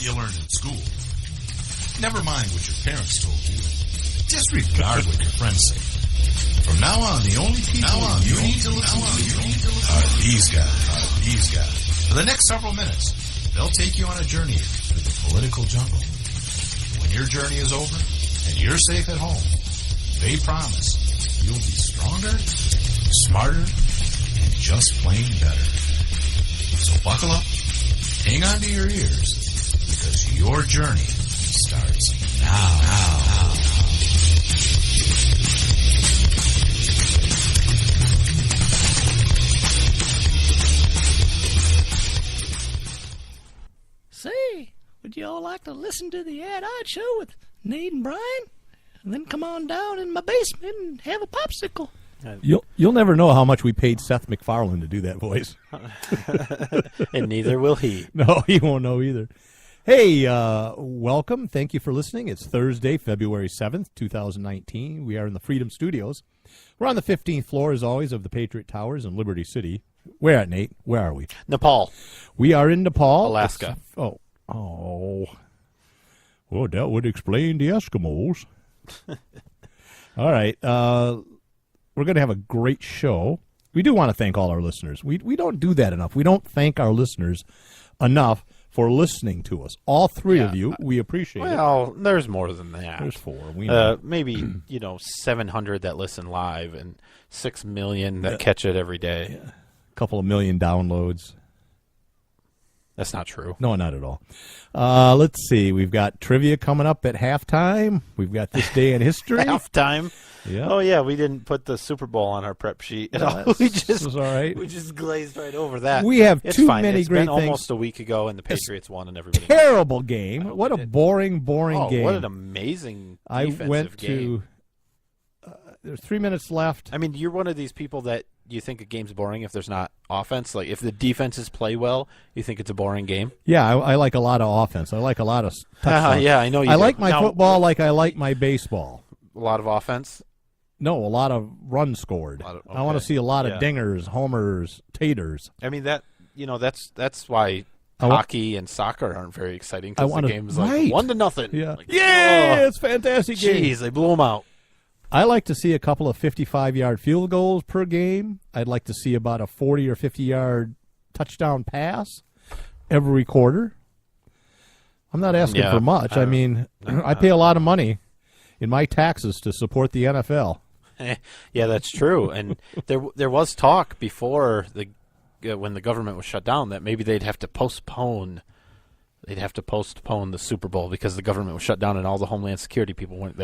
what you learned in school. Never mind what your parents told you. Disregard what your friends say. From now on, the only people you need to listen to are these guys. For the next several minutes, they'll take you on a journey through the political jungle. When your journey is over and you're safe at home, they promise you'll be stronger, smarter, and just plain better. So buckle up, hang on to your ears, because your journey starts now. Say, would you all like to listen to the Ad Odd Show with Nate and Brian? And then come on down in my basement and have a popsicle. You'll never know how much we paid Seth MacFarlane to do that voice. And neither will he. No, he won't know either. Hey, welcome. Thank you for listening. It's Thursday, February 7th, 2019. We are in the Freedom Studios. We're on the 15th floor, as always, of the Patriot Towers in Liberty City. Where at, Nate? Where are we? Nepal. We are in Nepal. Alaska. Oh. Well, that would explain the Eskimos. All right. We're going to have a great show. We do want to thank all our listeners. We don't do that enough. We don't thank our listeners enough for listening to us. All three of you, we appreciate it. Well, there's more than that. There's four. We know. Maybe 700 that listen live and 6 million that catch it every day. Yeah. A couple of million downloads. That's not true. No, not at all. Let's see. We've got trivia coming up at halftime. We've got This Day in History. Halftime? Yeah. Oh, yeah. We didn't put the Super Bowl on our prep sheet at all. We was all right. We just glazed right over that. We have it's too fine. many it's great been things. Almost a week ago, and the Patriots won, and everybody. Terrible game. What a boring game. What an amazing defensive game. There's 3 minutes left. I mean, you're one of these people that you think a game's boring if there's not offense. Like, if the defenses play well, you think it's a boring game? Yeah, I like a lot of offense. I like a lot of touchdowns. Yeah, I know you I do. like my football like I like my baseball. A lot of offense? No, a lot of runs scored. I want to see a lot of dingers, homers, taters. I mean, that's why hockey and soccer aren't very exciting, because the game's like 1-0. Yeah, like, it's a fantastic game. Jeez, they blew them out. I like to see a couple of 55-yard field goals per game. I'd like to see about a 40 or 50-yard touchdown pass every quarter. I'm not asking for much. I mean, I pay a lot of money in my taxes to support the NFL. Yeah, that's true. And there was talk before when the government was shut down that maybe they'd have to postpone the Super Bowl because the government was shut down and all the Homeland Security people weren't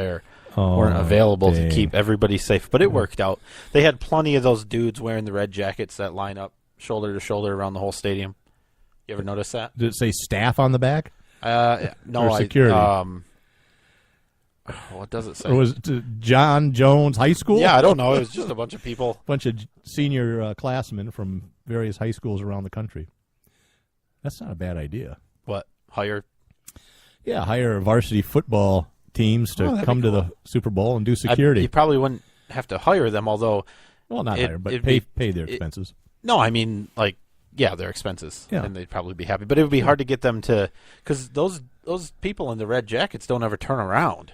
available to keep everybody safe. But it worked out. They had plenty of those dudes wearing the red jackets that line up shoulder to shoulder around the whole stadium. You ever notice that? Did it say staff on the back? No, or security. What does it say? Or was it John Jones High School? Yeah, I don't know. It was just a bunch of people. Bunch of senior classmen from various high schools around the country. That's not a bad idea. What? Hire varsity football teams to come to the Super Bowl and do security. You probably wouldn't have to hire them, although... Well, not hire, but pay their expenses. No, I mean, their expenses. Yeah. And they'd probably be happy. But it would be hard to get them to... Because those people in the red jackets don't ever turn around.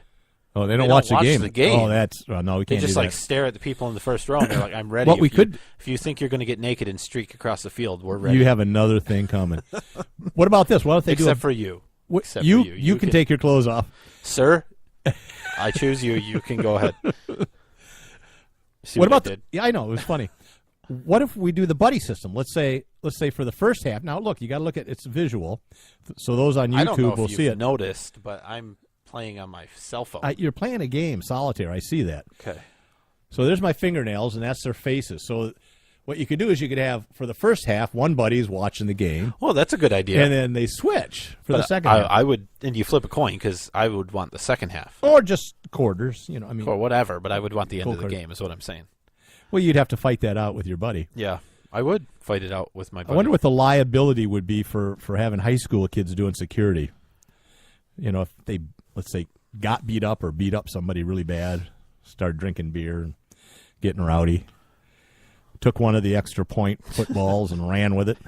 Oh, they don't watch the game. Oh, that's... no, we can't They just, do that. stare at the people in the first row, and they're like, I'm ready. If you think you're going to get naked and streak across the field, we're ready. You have another thing coming. What about this? What if they Except for you. Except for you. You can take your clothes off. Sir, I choose you. You can go ahead. What about I know, it was funny. What if we do the buddy system? Let's say for the first half. Now, look, you got to look at it's visual. So those on YouTube will see it. Noticed, but I'm playing on my cell phone. You're playing a game, solitaire. I see that. Okay. So there's my fingernails, and that's their faces. So what you could do is you could have, for the first half, one buddy is watching the game. Well, that's a good idea. And then they switch for the second half. I would, and you flip a coin, because I would want the second half. Or just quarters, or whatever, but I would want the end of the game, is what I'm saying. Well, you'd have to fight that out with your buddy. Yeah, I would fight it out with my buddy. I wonder what the liability would be for having high school kids doing security. If they, let's say, got beat up or beat up somebody really bad, started drinking beer and getting rowdy, took one of the extra point footballs and ran with it.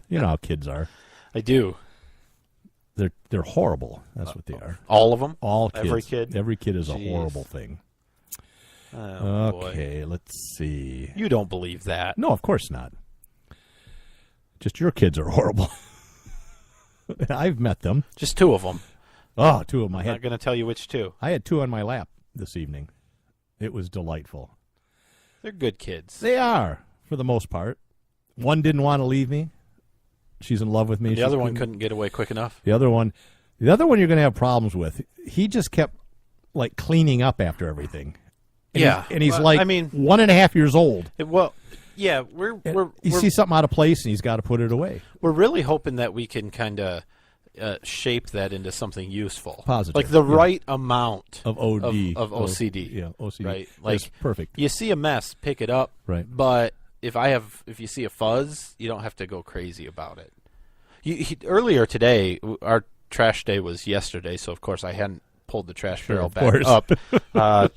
You know how kids are. I do. They're horrible. That's what they are. All of them? All kids. Every kid? Every kid is Jeez. a horrible thing. Oh, Okay, boy. let's see. You don't believe that. No, of course not. Just your kids are horrible. I've met them. Just 2 of them. Oh, 2 of them. I'm not going to tell you which 2. I had 2 on my lap this evening. It was delightful. They're good kids. They are, for the most part. One didn't want to leave me. She's in love with me. The other one couldn't get away quick enough. The other one you're going to have problems with. He just kept like cleaning up after everything. And Yeah. he's like, I mean, 1.5 years old. Yeah, we're He sees something out of place and he's got to put it away. we're really hoping that we can kind of shape that into something useful, Positive, like the yeah. right amount Of OD. of OCD. Yeah, OCD. Right, That's like perfect. you see a mess, pick it up. Right. But if you see a fuzz, you don't have to go crazy about it. Earlier today, our trash day was yesterday, so of course I hadn't pulled the trash barrel of back course. up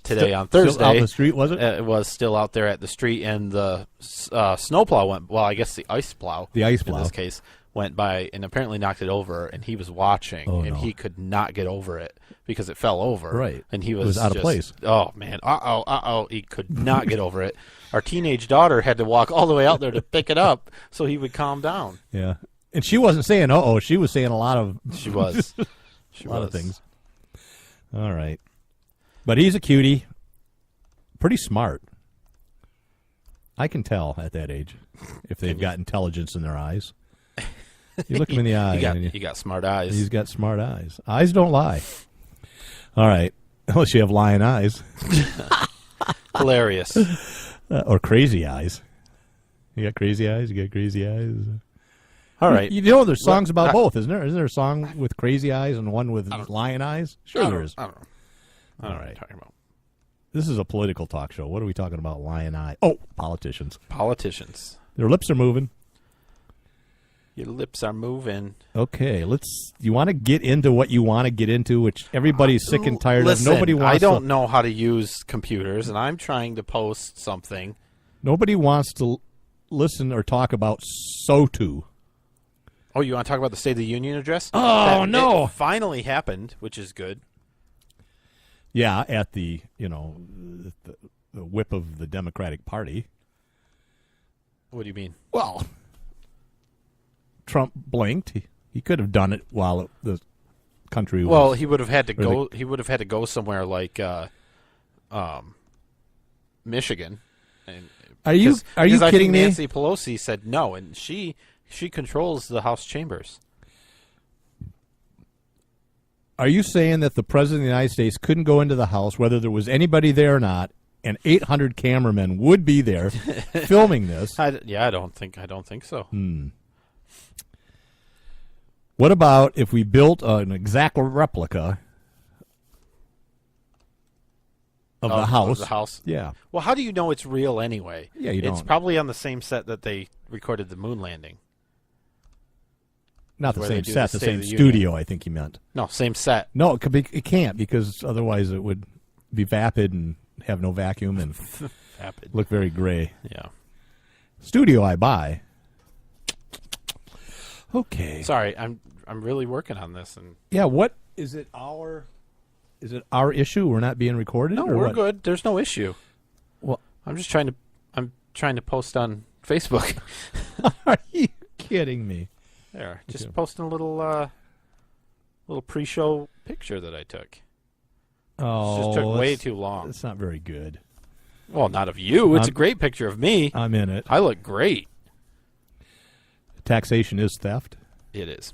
today on Thursday. Still out in the street, was it? It was still out there at the street, and the snowplow went. Well, I guess the ice plow. The ice in plow. this case went by and apparently knocked it over. And he was watching, Oh, and no. he could not get over it because it fell over. Right. And he It was was out of just, place. Oh man! He could not get over it. Our teenage daughter had to walk all the way out there to pick it up so he would calm down. Yeah. And she wasn't saying uh-oh. She was saying a lot of She was. a lot of things. All right. But he's a cutie. Pretty smart. I can tell at that age if they've got intelligence in their eyes. You look him in the eye. He got smart eyes. He's got smart eyes. Eyes don't lie. All right. Unless you have lying eyes. Hilarious. Or crazy eyes. You got crazy eyes? You got crazy eyes? All right. You know there's songs about both, isn't there? Isn't there a song with crazy eyes and one with lion eyes? Sure there is. I don't know. I don't know what you're talking about. This is a political talk show. What are we talking about? Lion eye. Oh, politicians. Politicians. Their lips are moving. Your lips are moving. Okay, you want to get into what you want to get into, which everybody's sick and tired Listen, of. Nobody wants I don't know how to use computers, and I'm trying to post something. Nobody wants to listen or talk about SOTU. Oh, you want to talk about the State of the Union address? Oh, no. It finally happened, which is good. Yeah, at the whip of the Democratic Party. What do you mean? Well, Trump blinked. He could have done it while the country was. Well, he would have had to Or go. He would have had to go somewhere like Michigan. And, Are you because I kidding think me? Nancy Pelosi said no, and she controls the House chambers. Are you saying that the President of the United States couldn't go into the House, whether there was anybody there or not, and 800 cameramen would be there filming this? I don't think so. What about if we built an exact replica of the house? Of the house. Yeah. Well, how do you know it's real anyway? Yeah, you It's don't. probably on the same set that they recorded the moon landing. Not the Where they same do set, the the State same of the Union. studio, I think he meant. No, same set. No, it can't, because otherwise it would be vapid and have no vacuum and Vapid. look very gray. Yeah. Studio I buy. Okay. Sorry, I'm really working on this, and Yeah, what is it our issue we're not being recorded? no, or we're what? good. There's no issue. Well, I'm trying to post on Facebook. are you kidding me? There, just Okay. posting a little pre-show picture that I took. Oh, It just took way that's- too long. It's not very good. Well, not of you. It's a great picture of me. I'm in it. I look great. Taxation is theft. It is.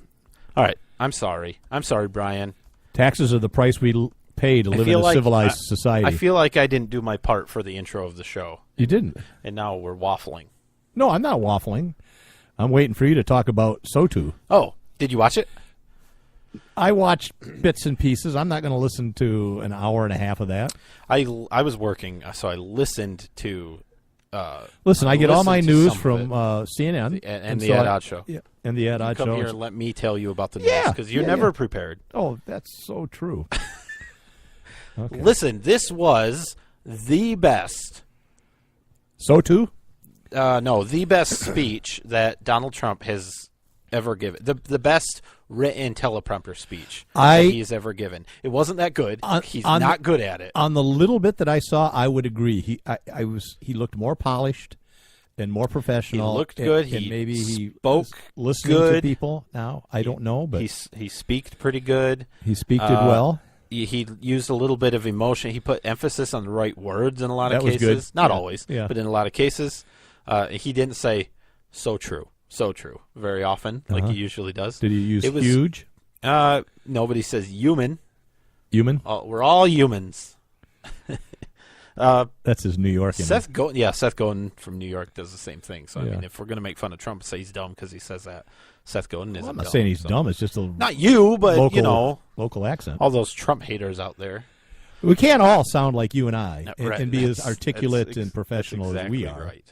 All right. I'm sorry. I'm sorry, Brian. Taxes are the price we pay to live in feel a like civilized society. I feel like I didn't do my part for the intro of the show, You didn't. and now we're waffling. No, I'm not waffling. I'm waiting for you to talk about SOTU. Oh, did you watch it? I watched bits and pieces. I'm not going to listen to an hour and a half of that. I was working, so I listened to. Listen, I get all my listened to news some from of CNN and the so Ed I- Odd Show. Yeah, and the Ed Odd Come Show. here and let me tell you about the news, Yeah, because you're yeah, never yeah. prepared. Oh, that's so true. Okay. Listen, this was the best. SOTU? No, the best speech that Donald Trump has ever given. The best written teleprompter speech I- that he's ever given. It wasn't that good. He's not good at it. On the little bit that I saw, I would agree. He looked more polished and more professional. He looked good. And He maybe he spoke was listening good. to people now. I don't know, but he speaked pretty good. he speaked well. He used a little bit of emotion. He put emphasis on the right words in a lot of That was cases. good. Not Yeah. always, Yeah. but in a lot of cases. He didn't say, so true very often, like he usually does. Did he use It was- huge? Nobody says human. Human? We're all humans. That's his New York. Seth Godin from New York does the same thing. So, I Yeah. mean, if we're going to make fun of Trump, say he's dumb because he says that. Seth Godin isn't I'm not dumb, saying he's so. dumb. It's just a Not you, but, local, you know, local accent. all those Trump haters out there. We can't all sound like you and I Right. and be as That's- articulate that's and professional that's exactly as we are. Right.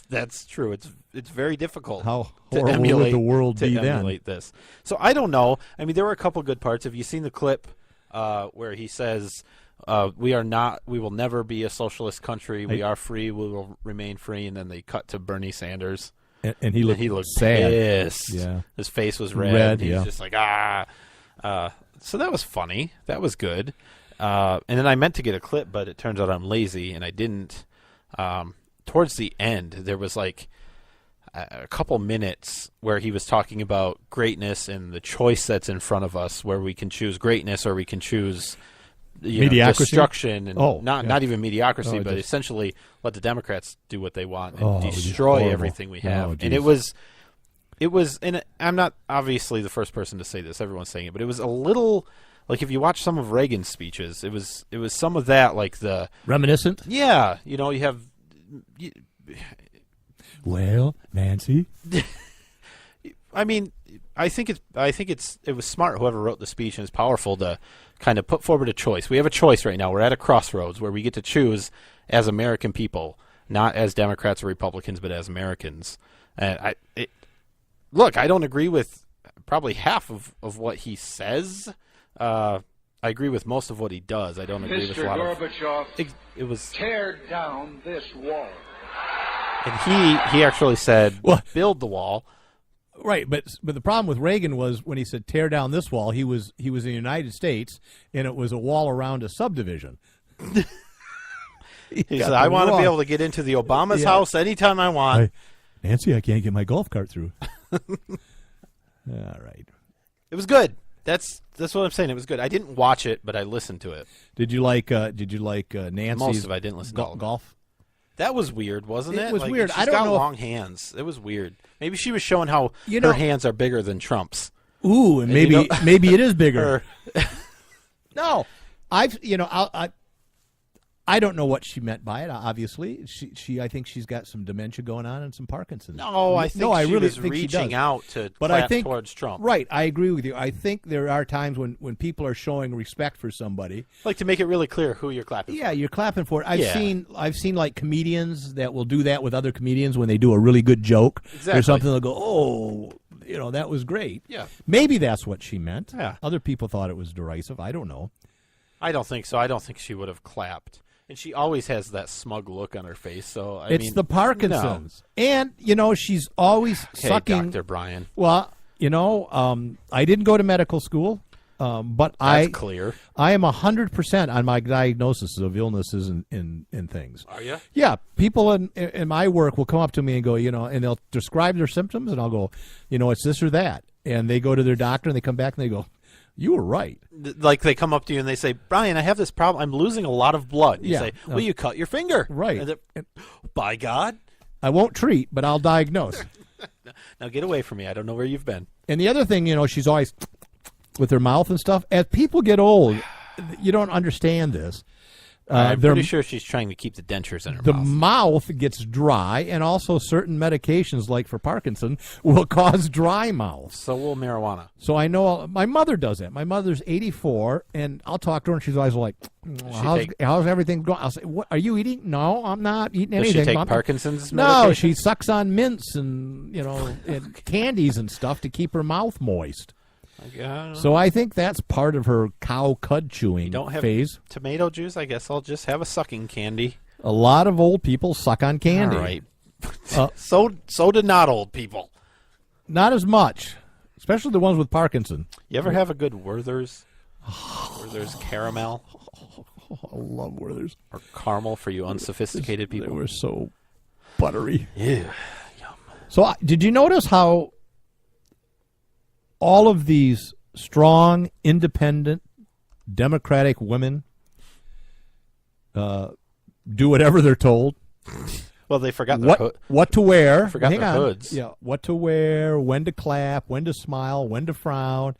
That's true. It's very difficult. How to horrible emulate, would the world to be then? emulate this. So I don't know. I mean, there were a couple good parts. Have you seen the clip where he says, "We will never be a socialist country. We are free. We will remain free." And then they cut to Bernie Sanders, And he looked sad. pissed. Yeah. His face was red. He's yeah. just like So that was funny. That was good. And then I meant to get a clip, but it turns out I'm lazy, and I didn't. Towards the end, there was like a couple minutes where he was talking about greatness and the choice that's in front of us, where we can choose greatness or we can choose Mediocrity? destruction, and Oh, not even mediocrity, Oh, but just- essentially let the Democrats do what they want and Oh, it was just destroy horrible. everything we have. Oh, And geez. it was, and I'm not obviously the first person to say this. Everyone's saying it, but it was a little like if you watch some of Reagan's speeches, it was some of that, like the Reminiscent? yeah, you have. Well, Nancy. I mean, I think it was smart. Whoever wrote the speech, and it's powerful to kind of put forward a choice. We have a choice right now. We're at a crossroads where we get to choose as American people, not as Democrats or Republicans, but as Americans. And look, I don't agree with probably half of what he says. I agree with most of what he does. I don't agree with a lot of. Gorbachev, It was, tear down this wall. and he actually said, Well- build the wall. Right, but the problem with Reagan was when he said tear down this wall, he was in the United States, and it was a wall around a subdivision. He got said, I the want to wrong- be able to get into the Obama's Yeah. house anytime I want. Nancy, I can't get my golf cart through. All right. It was good. That's what I'm saying. It was good. I didn't watch it, but I listened to it. Did you like Nancy's Most of it I didn't listen to all of it. golf? That was weird, wasn't it? It was Like, weird. She's I don't got know if- long hands. It was weird. Maybe she was showing how You know- her hands are bigger than Trump's. Ooh, and maybe you know- maybe it is bigger. Or, No, I don't know what she meant by it. Obviously, she I think she's got some dementia going on and some Parkinson's. no, I think I she really was think she reaching does. out to But clap I think towards Trump. Right, I agree with you. I think there are times when people are showing respect for somebody. Like to make it really clear who you're clapping Yeah, you're clapping for it. I've Yeah. seen like comedians that will do that with other comedians when they do a really good joke Exactly. or something. They'll go, "Oh, that was great." Yeah. Maybe that's what she meant. Yeah. Other people thought it was derisive. I don't know. I don't think so. I don't think she would have clapped. And she always has that smug look on her face. So I It's mean, the Parkinson's, and she's always Hey, sucking. Dr. Brian. Well, I didn't go to medical school, but That's clear. I am 100% on my diagnosis of illnesses and things. Are you? Yeah, people in my work will come up to me and go, and they'll describe their symptoms, and I'll go, it's this or that, and they go to their doctor and they come back and they go, you were right. Like they come up to you and they say, Brian, I have this problem. I'm losing a lot of blood. You Yeah. say, well, you cut your finger. Right. And by God. I won't treat, but I'll diagnose. Now get away from me. I don't know where you've been. And the other thing, she's always with her mouth and stuff. As people get old, you don't understand this. I'm their- pretty sure she's trying to keep the dentures in her the mouth. mouth gets dry, and also certain medications, like for Parkinson, will cause dry mouth. So will marijuana. So I know my mother does that. My mother's 84, and I'll talk to her, and she's always like, how's everything going? I'll say, what, are you eating? No, I'm not eating Does anything. she take Mom." Parkinson's No, medication? she sucks on mints and, and candies and stuff to keep her mouth moist. So I think that's part of her cow cud chewing don't have phase. tomato juice? I guess I'll just have a sucking candy. A lot of old people suck on candy. All right. Uh, So do not old people. Not as much, especially the ones with Parkinson. You ever have a good Werther's? Werther's caramel Oh, I love Werther's. or caramel for you unsophisticated They people? were so buttery. Yeah. So did you notice how all of these strong, independent, democratic women do whatever they're told? Well, they forgot their hood. What to wear. Forgot Hang their on. hoods. Yeah, what to wear, when to clap, when to smile, when to frown.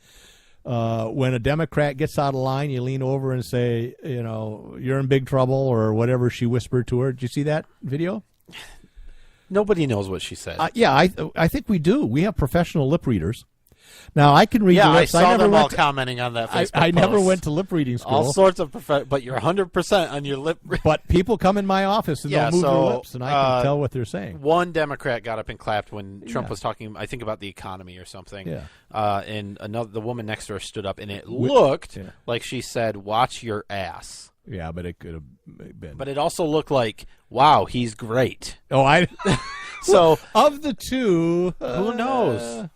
When a Democrat gets out of line, you lean over and say, you're in big trouble or whatever she whispered to her. Did you see that video? Nobody knows what she said. Yeah, I think we do. We have professional lip readers. Now, I can read yeah, the I lips. saw never them went all to- commenting on that Facebook I never post. went to lip reading school. All sorts of but you're 100% on your lip. But people come in my office and Yeah, they'll move so, their lips, and I can tell what they're saying. One Democrat got up and clapped when Trump Yeah. was talking, I think, about the economy or something. Yeah. And the woman next to her stood up, and it looked yeah. like she said, "Watch your ass." Yeah, but it could have been. But it also looked like, "Wow, he's great." I So of the two, who knows?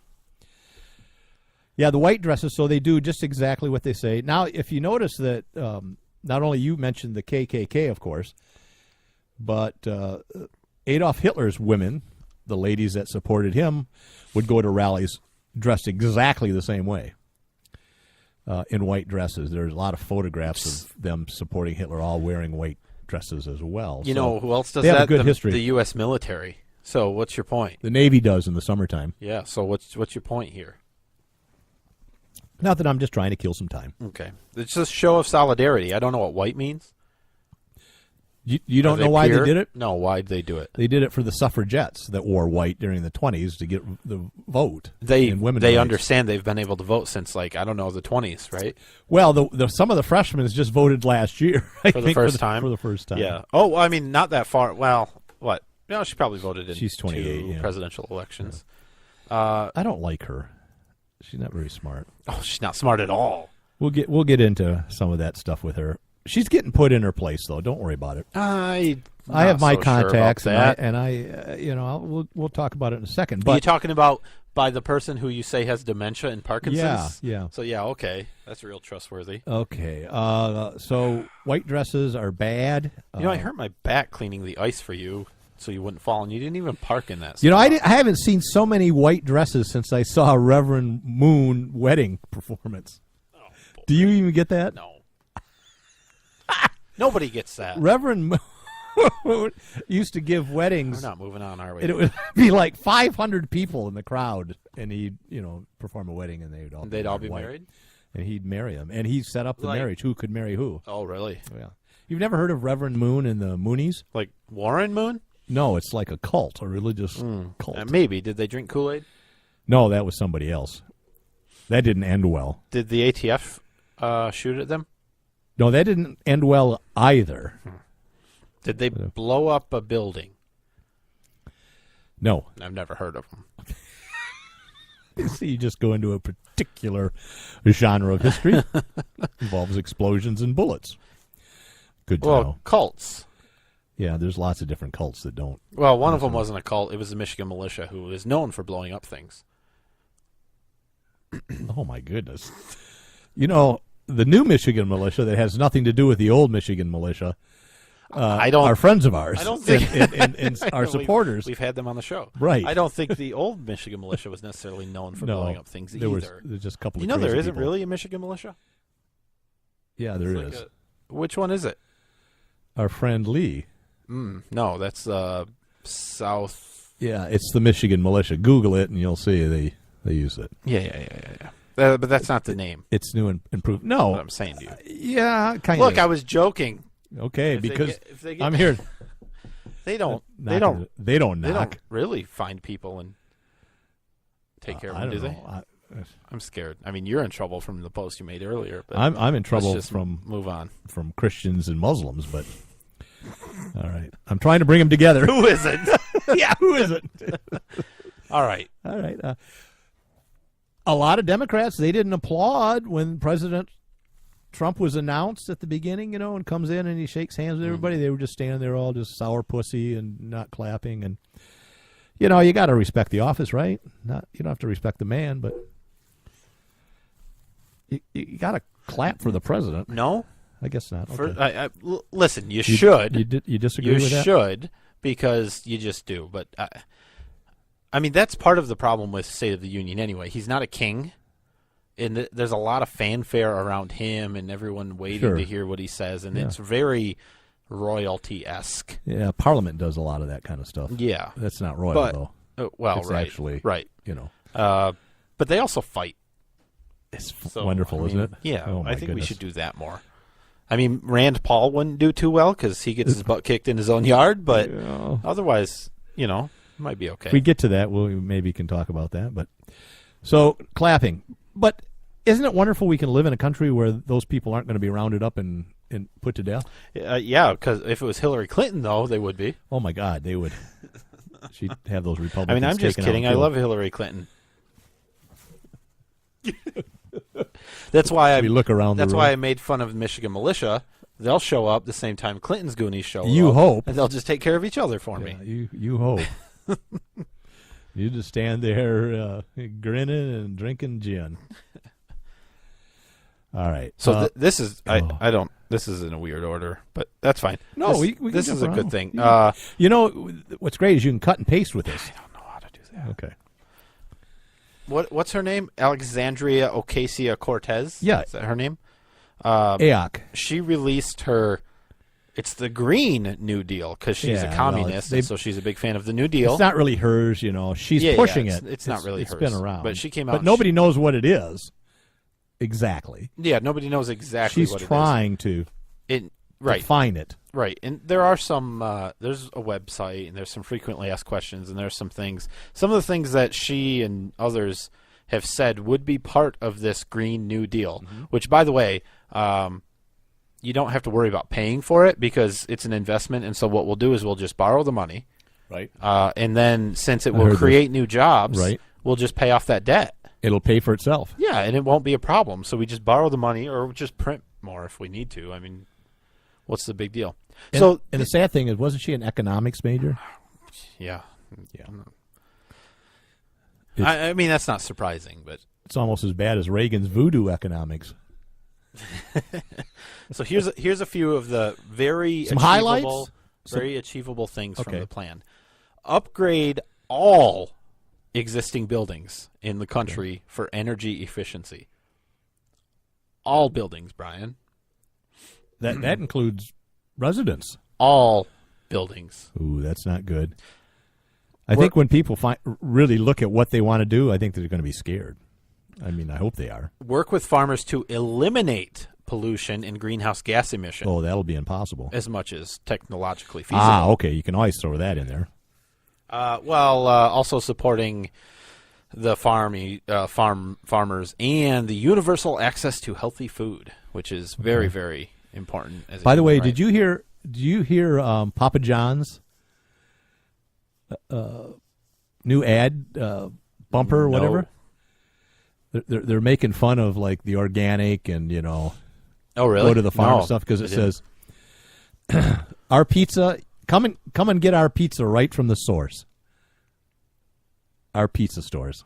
Yeah, the white dresses, so they do just exactly what they say. Now, if you notice that not only you mentioned the KKK, of course, but Adolf Hitler's women, the ladies that supported him, would go to rallies dressed exactly the same way in white dresses. There's a lot of photographs of them supporting Hitler, all wearing white dresses as well. You know who else does they have that? a good history. The U.S. military. So what's your point? The Navy does in the summertime. Yeah. So what's your point here? Not that I'm just trying to kill some time. Okay, it's just a show of solidarity. I don't know what white means. You don't Are know why pure? they did it? No, why'd they do it? They did it for the suffragettes that wore white during the 20s to get the vote. They in women's they rights. understand they've been able to vote since the 20s, right? Well, some of the freshmen just voted last year. I For the think, first time? For the first time. Yeah. Oh, well, I mean, not that far. Well, what? No, she probably voted in She's 28, 2 yeah. presidential elections. I don't like her. She's not very smart. Oh, she's not smart at all. We'll get into some of that stuff with her. She's getting put in her place, though. Don't worry about it. I have my contacts, we'll talk about it in a second. Are you But talking about by the person who you say has dementia and Parkinson's? Yeah. So yeah, okay, that's real trustworthy. okay, so white dresses are bad. I hurt my back cleaning the ice for you, so you wouldn't fall, and you didn't even park in that. I haven't seen so many white dresses since I saw Reverend Moon wedding performance. Do you even get that? No. Nobody gets that. Reverend Moon used to give weddings. We're not moving on, are we? It would be like 500 people in the crowd, and he'd perform a wedding, and they'd all be white. married? And he'd marry them, and he set up the Like- marriage. Who could marry who? Oh, really? Yeah. You've never heard of Reverend Moon and the Moonies? Like Warren Moon? No, it's like a cult, a religious cult. Maybe. Did they drink Kool-Aid? No, that was somebody else. That didn't end well. Did the ATF shoot at them? No, that didn't end well either. Did they blow up a building? No. I've never heard of them. See, you just go into a particular genre of history. Involves explosions and bullets. Good to know. Well, cults. Yeah, there's lots of different cults that don't. Well, one of them wasn't a cult. It was the Michigan militia, who is known for blowing up things. Oh, my goodness. The new Michigan militia that has nothing to do with the old Michigan militia are friends of ours. I don't think and our supporters. We've had them on the show, Right. I don't think the old Michigan militia was necessarily known for blowing up things there's either. just a couple. You of know, there crazy isn't people. really a Michigan militia. Yeah, there It's is. like which one is it? Our friend Lee. No, that's South. Yeah, it's the Michigan militia. Google it, and you'll see they use it. Yeah. But that's not the name. It's new and improved. No, What I'm saying to you. yeah, kind Look, of. I was joking. Okay, If they because get- if they get- I'm here. They don't. Not They don't. gonna- They don't They knock. don't really find people and take care of I them, don't do know. they? I'm scared. I mean, you're in trouble from the post you made earlier. But I'm in let's trouble just from move on. Christians and Muslims, but all right. I'm trying to bring them together. Who isn't? Yeah, who is it? All right. All right. A lot of Democrats, they didn't applaud when President Trump was announced at the beginning, and comes in and he shakes hands with everybody. They were just standing there all just sourpussy and not clapping. And, You know, you got to respect the office, right? You don't have to respect the man, but you got to clap for the president. No, I guess not. Okay. Listen, you should. You disagree with that? You should, because you just do. But I mean, that's part of the problem with State of the Union anyway. He's not a king, and there's a lot of fanfare around him, and everyone waiting to hear what he says, and it's very royalty-esque. Yeah, Parliament does a lot of that kind of stuff. Yeah. That's not royal, though. Well, it's right. actually, right. You know. But they also fight. It's wonderful, isn't it? Yeah, oh, I think goodness. we should do that more. I mean, Rand Paul wouldn't do too well because he gets his butt kicked in his own yard, but otherwise, you know, it might be okay. If we get to that, we maybe can talk about that. But so, clapping. But isn't it wonderful we can live in a country where those people aren't going to be rounded up and put to death? Yeah, because if it was Hillary Clinton, though, they would be. Oh, my God, they would. She'd have those Republicans. I mean, I'm just kidding. I love Hillary Clinton. That's why we look around. That's why I made fun of the Michigan militia. They'll show up the same time Clinton's Goonies show up. You hope, and they'll just take care of each other for me. You hope. You just stand there grinning and drinking gin. All right. So this is I don't. This is in a weird order, but that's fine. No, this is a good thing. You know what's great is you can cut and paste with this. I don't know how to do that. Okay. What's her name? Alexandria Ocasio-Cortez? Yeah. Is that her name? AOC. She released her... It's the Green New Deal because she's a communist, and so she's a big fan of the New Deal. It's not really hers, you know. She's pushing it. It's not really hers. It's been around. But she came out... But nobody knows what it is exactly. Yeah, nobody knows exactly what it is. She's trying to define it. Right, and there are some, there's a website, and there's some frequently asked questions, and there's some things. Some of the things that she and others have said would be part of this Green New Deal, which, by the way, you don't have to worry about paying for it because it's an investment, and so what we'll do is we'll just borrow the money. Right. And then since it will create new jobs, we'll just pay off that debt. It'll pay for itself. Yeah, and it won't be a problem. So we just borrow the money or just print more if we need to. I mean, what's the big deal? And the sad thing is, wasn't she an economics major? Yeah. I mean, that's not surprising, but it's almost as bad as Reagan's voodoo economics. So here's a few of the very achievable things from the plan. Upgrade all existing buildings in the country for energy efficiency. All buildings, Brian. That includes residents. All buildings. Ooh, that's not good. I think when people really look at what they want to do, I think they're going to be scared. I mean, I hope they are. Work with farmers to eliminate pollution and greenhouse gas emission. Oh, that'll be impossible. As much as technologically feasible. Ah, okay. You can always throw that in there. Also supporting the farmers and the universal access to healthy food, which is very, very important. By the way, did you hear Papa John's new ad bumper or whatever? They're making fun of like the organic and oh really? Go to the farm stuff because it says our pizza. Come and get our pizza right from the source. Our pizza stores.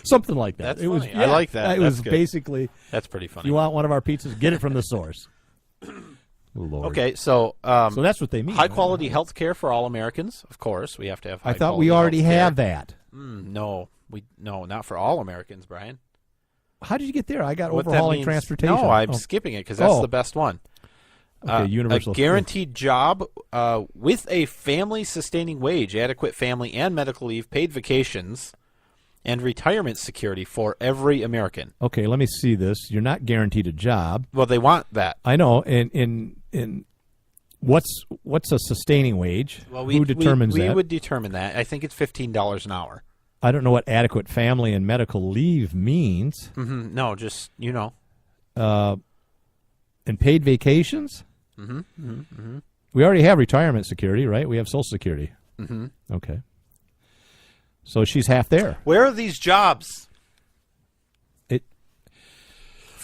Something like that. That's funny. I like that. It was basically. That's pretty funny. You want one of our pizzas? Get it from the source. Lord. Okay, so so that's what they mean. High quality health care for all Americans. Of course, we have to have. I thought we already have that. No, not for all Americans, Brian. How did you get there? I got overhauling transportation. No, I'm skipping it because that's the best one. Okay, universal. A guaranteed job with a family-sustaining wage, adequate family and medical leave, paid vacations, and retirement security for every American. Okay, let me see this. You're not guaranteed a job. Well, they want that. I know. And what's a sustaining wage? Well, who determines that? We would determine that. I think it's $15 an hour. I don't know what adequate family and medical leave means. Mm-hmm. No, just and paid vacations. We already have retirement security, right? We have Social Security. Okay. So she's half there. Where are these jobs?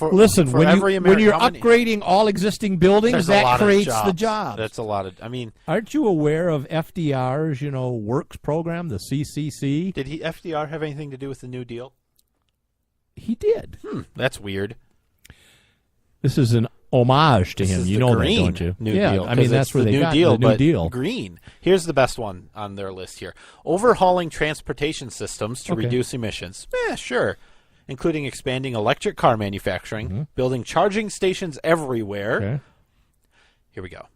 Listen, for when every you're American, how many- upgrading all existing buildings, there's a that lot of creates jobs. the jobs. That's a lot of. I mean, Aren't you aware of FDR's, works program, the CCC? did FDR have anything to do with the New Deal? He did. That's weird. This is an homage to This him. is You the know green that, don't you? New yeah, Deal. I mean 'cause that's it's where the they New got Deal, the New but Deal. green. Here's the best one on their list here: overhauling transportation systems to Okay. reduce emissions. Sure, including expanding electric car manufacturing, building charging stations everywhere. Okay. Here we go.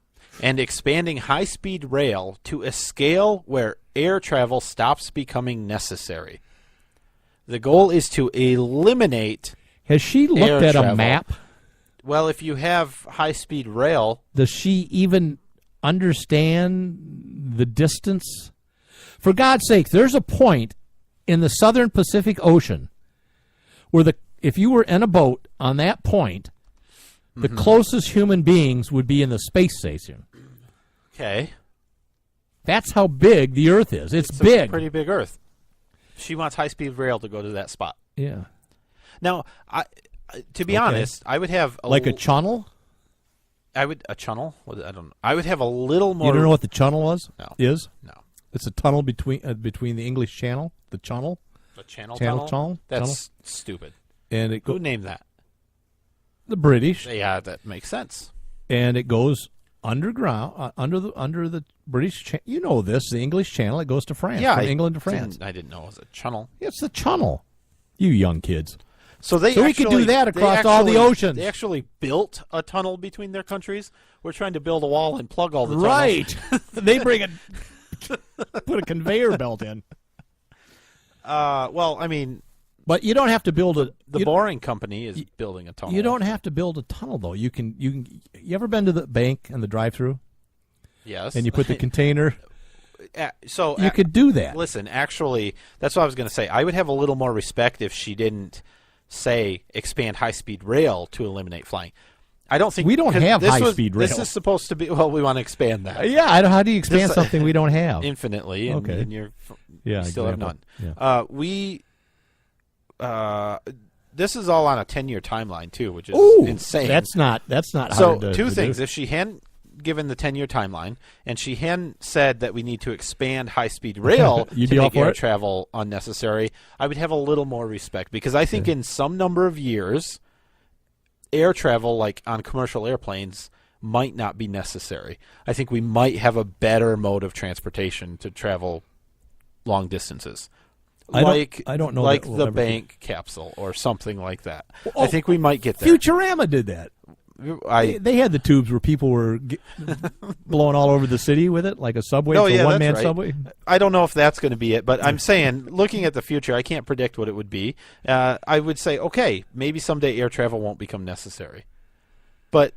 And expanding high-speed rail to a scale where air travel stops becoming necessary. The goal is to eliminate. Has she looked Air at travel. a map? Well, if you have high-speed rail, Does she even understand the distance? For God's sake, there's a point in the southern Pacific Ocean where if you were in a boat on that point, the closest human beings would be in the space station. okay, That's how big the Earth is. It's it's a big. pretty big Earth. She wants high-speed rail to go to that spot. Yeah. Now, to be Okay. honest, I would have Like a channel? a tunnel. I don't know. I would have a little more. You don't know what the channel No. is? No, It's a tunnel between the English Channel, the channel, a channel tunnel. That's stupid. And it Who goes named that? the British, Yeah, that makes sense. and it goes underground under the British. You know this, the English Channel. It goes to France, from England to France. I didn't know it was a channel. It's the channel. You young kids. So we could do that across all the oceans. They actually built a tunnel between their countries. We're trying to build a wall and plug all the tunnels. Right. They bring put a conveyor belt in. Well, I mean, But you don't have to build the Boring Company is building a tunnel. You don't have to build a tunnel though. You ever been to the bank and the drive-through Yes. and you put the container? So You could do that. Listen, actually, that's what I was going to say. I would have a little more respect if she didn't say expand high-speed rail to eliminate flying. I don't think We don't 'cause have this high-speed rail. This is supposed to be. Well, we want to expand that Yeah, how do you expand This- something we don't have? infinitely. And, Okay. and Yeah, you still have example. none. Yeah. This is all on a 10-year timeline too, which is Ooh, insane. That's not So hard to two do. things. If she hadn't given the 10-year timeline and she hadn't said that we need to expand high-speed rail You'd to be all make for air it? travel unnecessary, I would have a little more respect because I think in some number of years, air travel, like on commercial airplanes, might not be necessary. I think we might have a better mode of transportation to travel long distances. I don't know like that we'll the ever bank capsule or something like that. Oh, I think we might get there. Futurama did that. They had the tubes where people were blowing all over the city with it, like a subway, Oh, it's yeah, a that's one-man right. subway. I don't know if that's going to be it, but I'm saying, looking at the future, I can't predict what it would be. I would say, okay, maybe someday air travel won't become necessary. But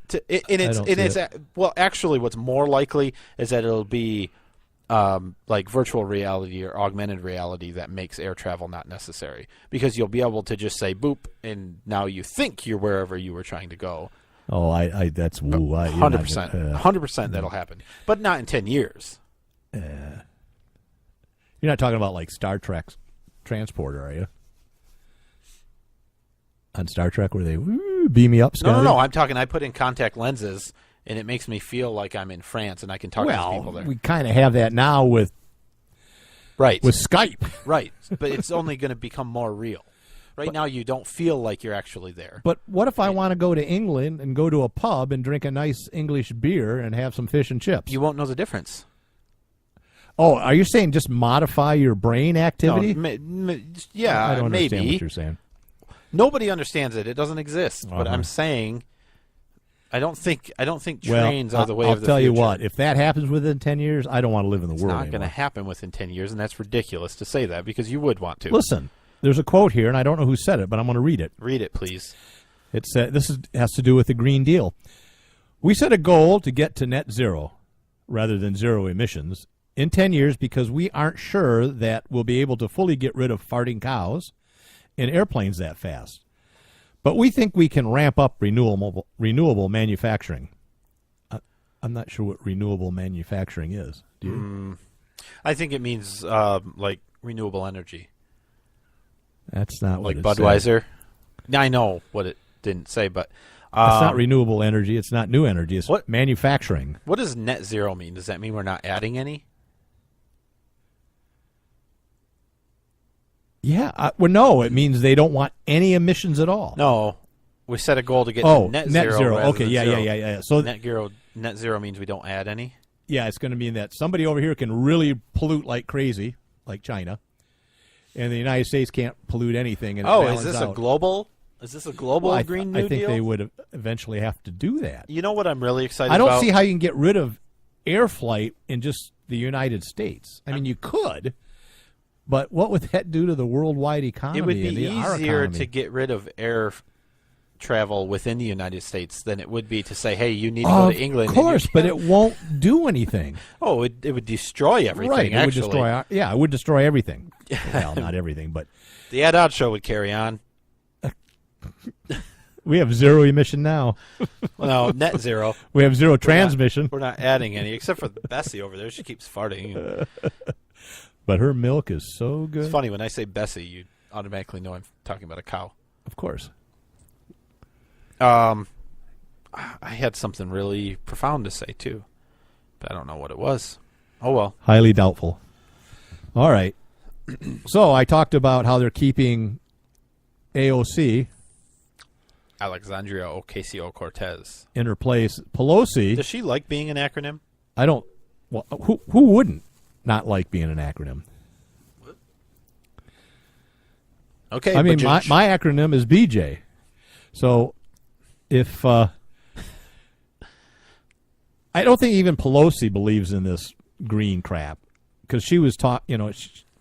well, actually, what's more likely is that it'll be like virtual reality or augmented reality that makes air travel not necessary because you'll be able to just say boop, and now you think you're wherever you were trying to go. Oh, that's woo. 100%, 100% that'll happen, but not in 10 years. You're not talking about like Star Trek's transporter, are you? On Star Trek, where they beam me up, Scotty? No. I'm talking. I put in contact lenses, and it makes me feel like I'm in France, and I can talk to these people there. we kind of have that now with Skype. Right, but it's only going to become more real. Right now, you don't feel like you're actually there. But what if I want to go to England and go to a pub and drink a nice English beer and have some fish and chips? You won't know the difference. Oh, are you saying just modify your brain activity? No, yeah, I don't maybe. understand what you're saying. Nobody understands it. It doesn't exist. But Uh-huh. I'm saying, I don't think trains are the way I'll of the tell you future. what. If that happens within 10 years, I don't want to live in the It's world not going to anymore. happen within 10 years, and that's ridiculous to say that because you would want to. Listen, there's a quote here, and I don't know who said it, but I'm going to read it. Read it, please. Has to do with the Green Deal. We set a goal to get to net zero, rather than zero emissions, in 10 years because we aren't sure that we'll be able to fully get rid of farting cows and airplanes that fast. But we think we can ramp up renewable manufacturing. I'm not sure what renewable manufacturing is. Do you? I think it means like renewable energy. That's not Like what it said. Budweiser. I know what it. didn't say, but It's not renewable energy. It's not new energy. It's What- manufacturing. what does net zero mean? Does that mean we're not adding any? Yeah. Well, no, it means they don't want any emissions at all. No, we set a goal to get Oh, to net net zero. zero. rather Okay, than yeah, zero. yeah. So Net zero means we don't add any. yeah, it's going to mean that somebody over here can really pollute like crazy, like China, and the United States can't pollute anything. And it Oh, is balances this a out. global? Is this a global Well, Green I New think Deal? they would eventually have to do that. You know what I'm really excited I don't about? see how you can get rid of air flight in just the United States. I mean, you could, but what would that do to the worldwide economy? It would be and our easier economy? to get rid of air travel within the United States than it would be to say, hey, you need to go to England. Of and you course, but it won't do anything. Oh, it would destroy everything, Right? It would actually. destroy. It would destroy everything. Well, not everything, but The Ed Odd Show would carry on. we have zero emission now. Well, no, net zero. We have zero transmission. We're not adding any, except for Bessie over there. She keeps farting. But her milk is so good. It's funny, when I say Bessie, you automatically know I'm talking about a cow. Of course. I had something really profound to say, too. But I don't know what it was. Oh, well. Highly doubtful. All right. So I talked about how they're keeping AOC Alexandria Ocasio-Cortez. in her place. Pelosi, Does she like being an acronym? I don't. Well, who wouldn't not like being an acronym? Okay, I mean, my Bajinch. acronym is BJ. So if I don't think even Pelosi believes in this green crap because she was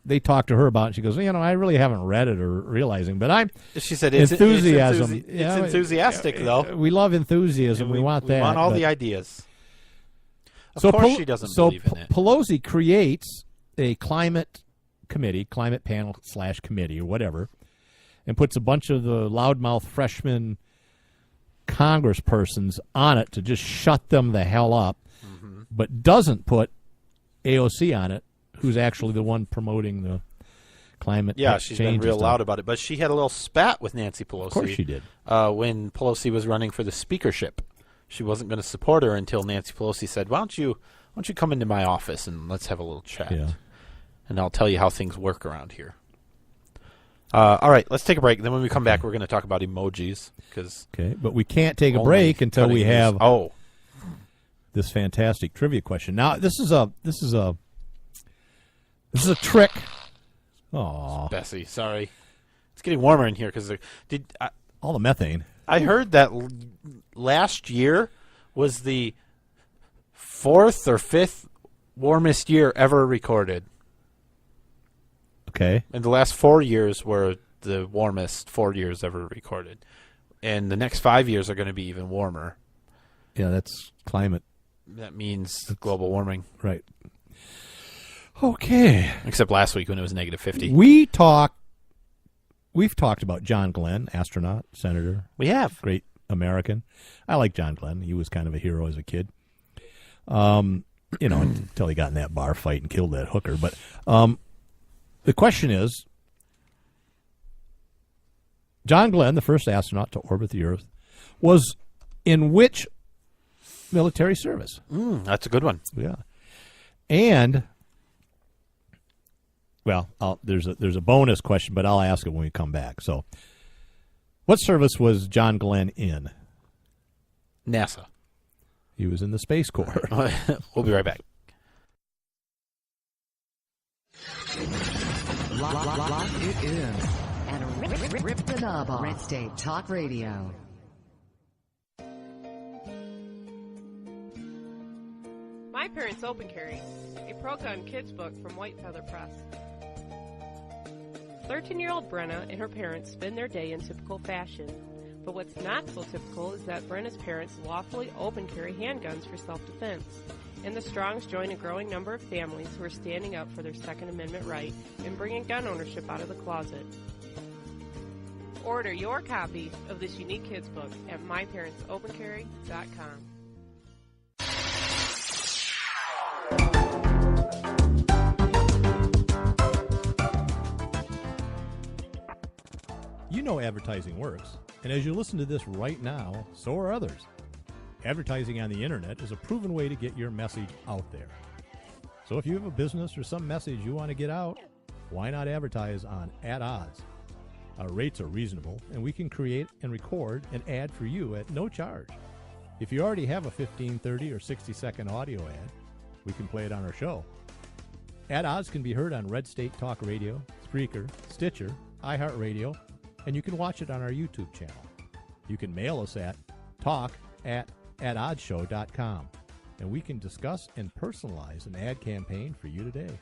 they talked to her about it. And she goes, I really haven't read it or realizing, but I'm She said it's enthusiasm. It's Yeah, enthusiastic, though. We love enthusiasm. We want that. We want all but- the ideas. Of So course she doesn't believe in it. Pelosi creates a climate panel / committee or whatever, and puts a bunch of the loudmouth freshman congresspersons on it to just shut them the hell up, but doesn't put AOC on it, who's actually the one promoting the climate Yeah, change. she's been and real stuff. loud about it. But she had a little spat with Nancy Pelosi. Of course she did. When Pelosi was running for the speakership. She wasn't going to support her until Nancy Pelosi said, why don't you come into my office and let's have a little chat. Yeah. And I'll tell you how things work around here. All right, let's take a break. Then when we come back, we're going to talk about emojis. Okay, but we can't take a break until we have this fantastic trivia question. Now, this is a trick. Oh, Bessie, sorry. It's getting warmer in here because all the methane. I heard that last year was the 4th or 5th warmest year ever recorded. Okay. And the last 4 years were the warmest 4 years ever recorded. And the next 5 years are going to be even warmer. Yeah, that's climate. That means global warming. Right. Okay. Except last week when it was negative 50. We've talked about John Glenn, astronaut, senator. We have. Great American. I like John Glenn. He was kind of a hero as a kid. Until he got in that bar fight and killed that hooker. But the question is, John Glenn, the first astronaut to orbit the Earth, was in which military service? That's a good one. Yeah. And, well, there's a bonus question, but I'll ask it when we come back. So, what service was John Glenn in? NASA. He was in the Space Corps. We'll be right back. Lock it in. And rip the knob off. Red State Talk Radio. My Parents Open Carry, a pro-gun kids book from White Feather Press. 13-year-old Brenna and her parents spend their day in typical fashion. But what's not so typical is that Brenna's parents lawfully open carry handguns for self-defense. And the Strongs join a growing number of families who are standing up for their Second Amendment right and bringing gun ownership out of the closet. Order your copy of this unique kids book at myparentsopencarry.com. You know advertising works. And as you listen to this right now, so are others. Advertising on the internet is a proven way to get your message out there. So if you have a business or some message you want to get out, why not advertise on At Odds? Our rates are reasonable, and we can create and record an ad for you at no charge. If you already have a 15, 30, or 60-second audio ad, we can play it on our show. At Odds can be heard on Red State Talk Radio, Spreaker, Stitcher, iHeartRadio, and you can watch it on our YouTube channel. You can mail us at talk@atoddshow.com, and we can discuss and personalize an ad campaign for you today.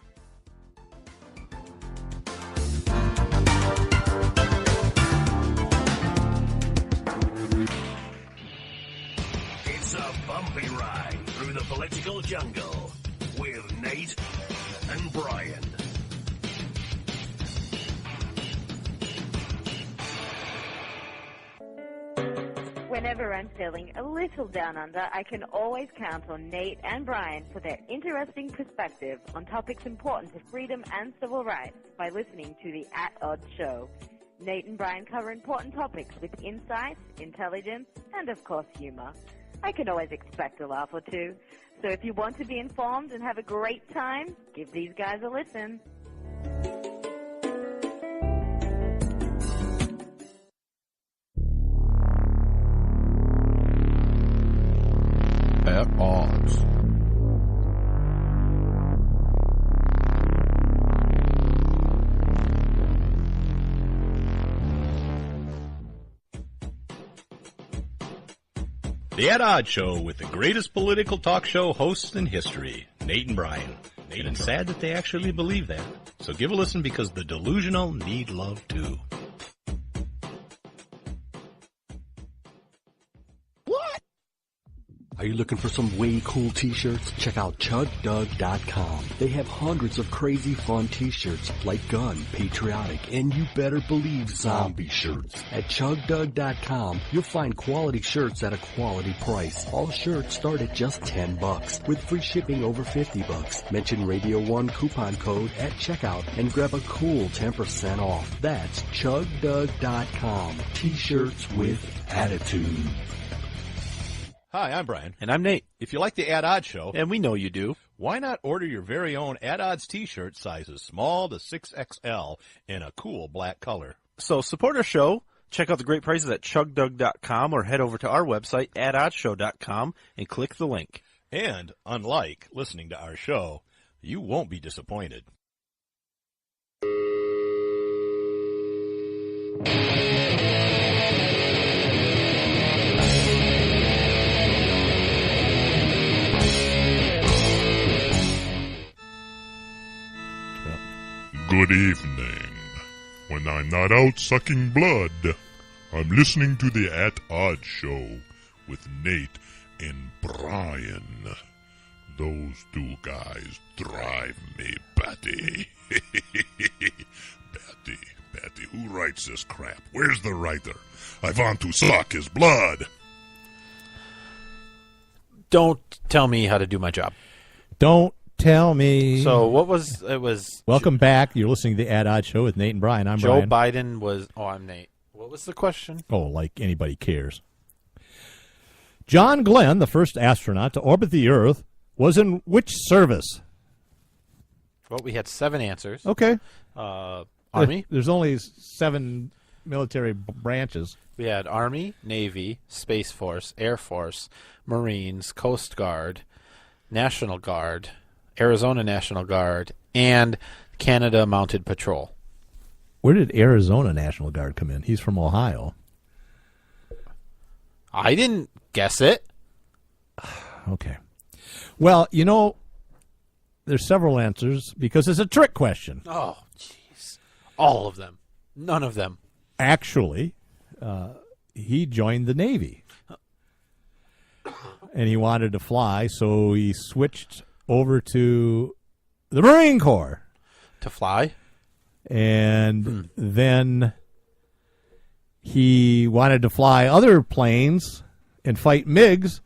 It's a bumpy ride through the political jungle with Nate and Brian. Whenever I'm feeling a little down under, I can always count on Nate and Brian for their interesting perspective on topics important to freedom and civil rights by listening to the At Odds Show. Nate and Brian cover important topics with insight, intelligence, and of course humor. I can always expect a laugh or two. So if you want to be informed and have a great time, give these guys a listen. At Odds. The At Odds Show with the greatest political talk show hosts in history, Nate and Brian. It's sad that they actually believe that. So give a listen because the delusional need love too. Are you looking for some way cool t-shirts? Check out ChugDug.com. They have hundreds of crazy fun t-shirts like gun, patriotic, and you better believe zombie shirts. At ChugDug.com, you'll find quality shirts at a quality price. All shirts start at just $10 with free shipping over $50. Mention Radio 1 coupon code at checkout and grab a cool 10% off. That's ChugDug.com. T-shirts with attitude. Hi, I'm Brian. And I'm Nate. If you like the At Odds Show, And we know you do. why not order your very own At Odds t-shirt sizes small to 6XL in a cool black color? So support our show. Check out the great prices at chugdug.com or head over to our website, atoddshow.com, and click the link. And, unlike listening to our show, you won't be disappointed. Good evening. When I'm not out sucking blood, I'm listening to the At Odds Show with Nate and Brian. Those two guys drive me batty. Batty, who writes this crap? Where's the writer? I want to suck his blood. Don't tell me how to do my job. Don't tell me. So what was it? Was Welcome back. You're listening to the At Odds Show with Nate and Brian. I'm Joe Brian. Biden was? Oh, I'm Nate. What was the question? Oh, like anybody cares. John Glenn, the first astronaut to orbit the Earth, was in which service? Well, we had 7 answers. Okay. Army. There's only 7 military branches. We had Army, Navy, Space Force, Air Force, Marines, Coast Guard, National Guard, Arizona National Guard, and Canada Mounted Patrol. Where did Arizona National Guard come in? He's from Ohio. I didn't guess it. Okay. Well, you know, there's several answers because it's a trick question. Oh, jeez. All of them. None of them. Actually, he joined the Navy. And he wanted to fly, so he switched over to the Marine Corps. To fly? And then he wanted to fly other planes and fight MiGs,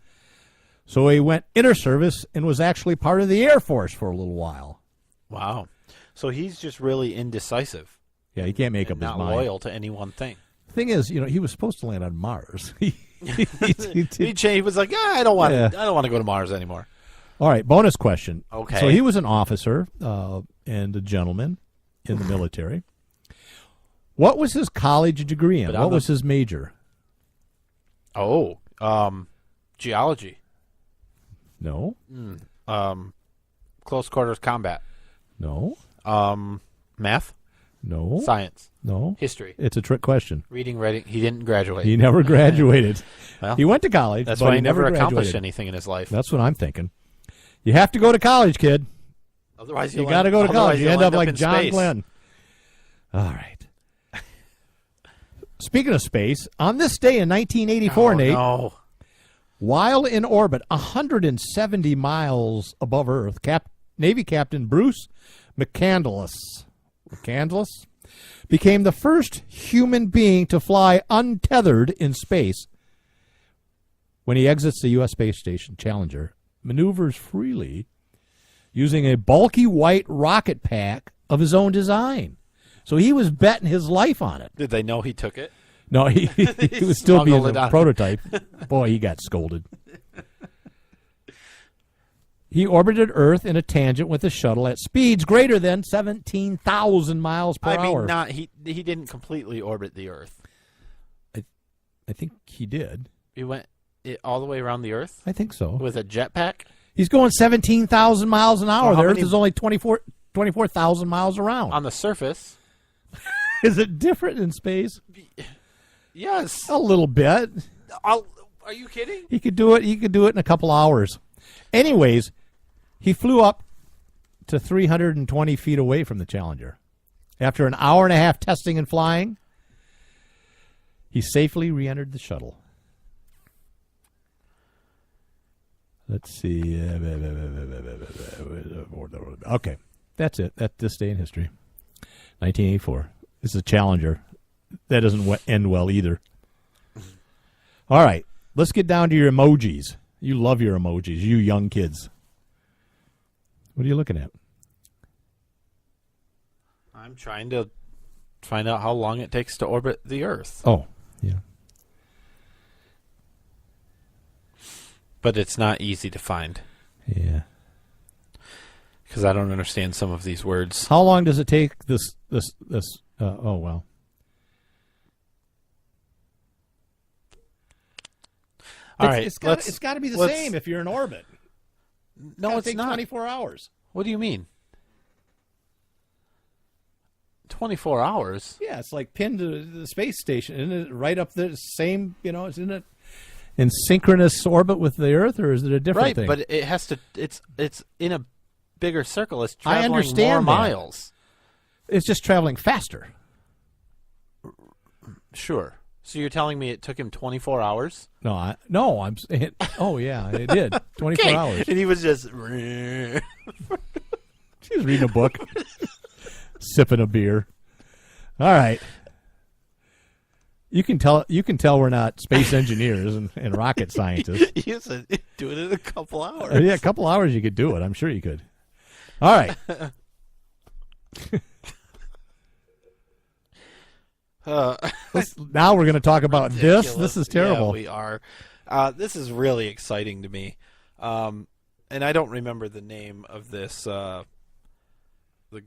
so he went inter-service and was actually part of the Air Force for a little while. Wow. So he's just really indecisive. Yeah, he can't make up his not mind. loyal to any one thing. thing is, he was supposed to land on Mars. He changed. He was like, I don't want to go to Mars anymore. All right, bonus question. Okay. So he was an officer and a gentleman in the military. What was his college degree in? What was his major? Oh, geology. No. Close quarters combat. No. Math. No. Science. No. History. It's a trick question. Reading, writing. He didn't graduate. He never graduated. Well, he went to college. That's but why he he never graduated. accomplished anything in his life. That's what I'm thinking. You have to go to college, kid. Otherwise, you got to go to college. You end up like John space. Glenn. All right. Speaking of space, on this day in 1984, Nate, while in orbit 170 miles above Earth, Navy Captain Bruce McCandless became the first human being to fly untethered in space. When he exits the U.S. Space Station Challenger, maneuvers freely using a bulky white rocket pack of his own design. So he was betting his life on it. Did they know he took it? No, he was still being a prototype. Boy, he got scolded. He orbited Earth in a tangent with a shuttle at speeds greater than 17,000 miles per hour. He didn't completely orbit the Earth. I think he did. He went all the way around the Earth? I think so. With a jetpack? He's going 17,000 miles an hour. The Earth is only 24,000 miles around. On the surface. Is it different in space? Yes. A little bit. Are you kidding? He could do it. He could do it in a couple hours. Anyways, he flew up to 320 feet away from the Challenger. After an hour and a half testing and flying, he safely re-entered the shuttle. Let's see. Okay, that's it. That's this day in history. 1984. This is a Challenger. That doesn't end well either. All right, let's get down to your emojis. You love your emojis, you young kids. What are you looking at? I'm trying to find out how long it takes to orbit the Earth. Oh, yeah. But it's not easy to find. Yeah. Because I don't understand some of these words. How long does it take this oh, well. All right. It's got to be the same if you're in orbit. No, it's not. 24 hours. What do you mean? 24 hours? Yeah, it's like pinned to the space station. Isn't it right up the same, isn't it in synchronous orbit with the Earth, or is it a different thing? Right, but it has to, it's in a bigger circle. It's I traveling understand more that. miles. It's just traveling faster. Sure. So you're telling me it took him 24 hours? No, I'm saying, oh yeah, it did. 24 Okay. hours. And he was just... She was reading a book, sipping a beer. All right. You can tell we're not space engineers and rocket scientists. You said do it in a couple hours. Yeah, a couple hours you could do it. I'm sure you could. All right. Now we're going to talk about this. This is terrible. Yeah, we are. This is really exciting to me. And I don't remember the name of this the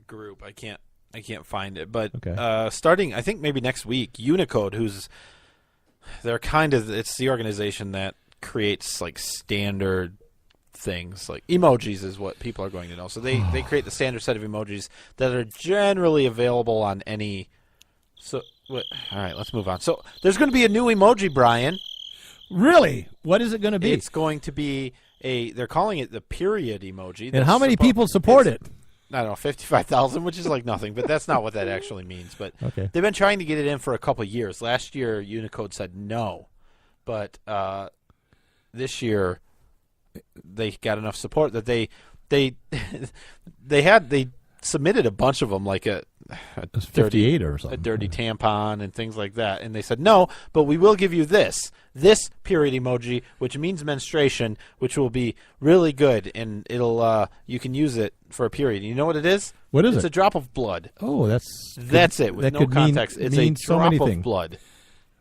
group. I can't find it. But okay. Starting, I think maybe next week, Unicode, it's the organization that creates like standard things, like emojis is what people are going to know. So they create the standard set of emojis that are generally available on any. So all right, let's move on. So there's going to be a new emoji, Brian. Really? What is it going to be? It's going to be they're calling it the period emoji. And how many people support it? I don't know, 55,000, which is like nothing, but that's not what that actually means. But okay. They've been trying to get it in for a couple of years. Last year, Unicode said no, but this year they got enough support that they submitted a bunch of them, like a 58 or something, a dirty tampon and things like that, and they said no, but we will give you this period emoji, which means menstruation, which will be really good, and it'll you can use it for a period. You know what it is? What is it? It's a drop of blood. Oh, that's it. With no context, it's a drop of blood.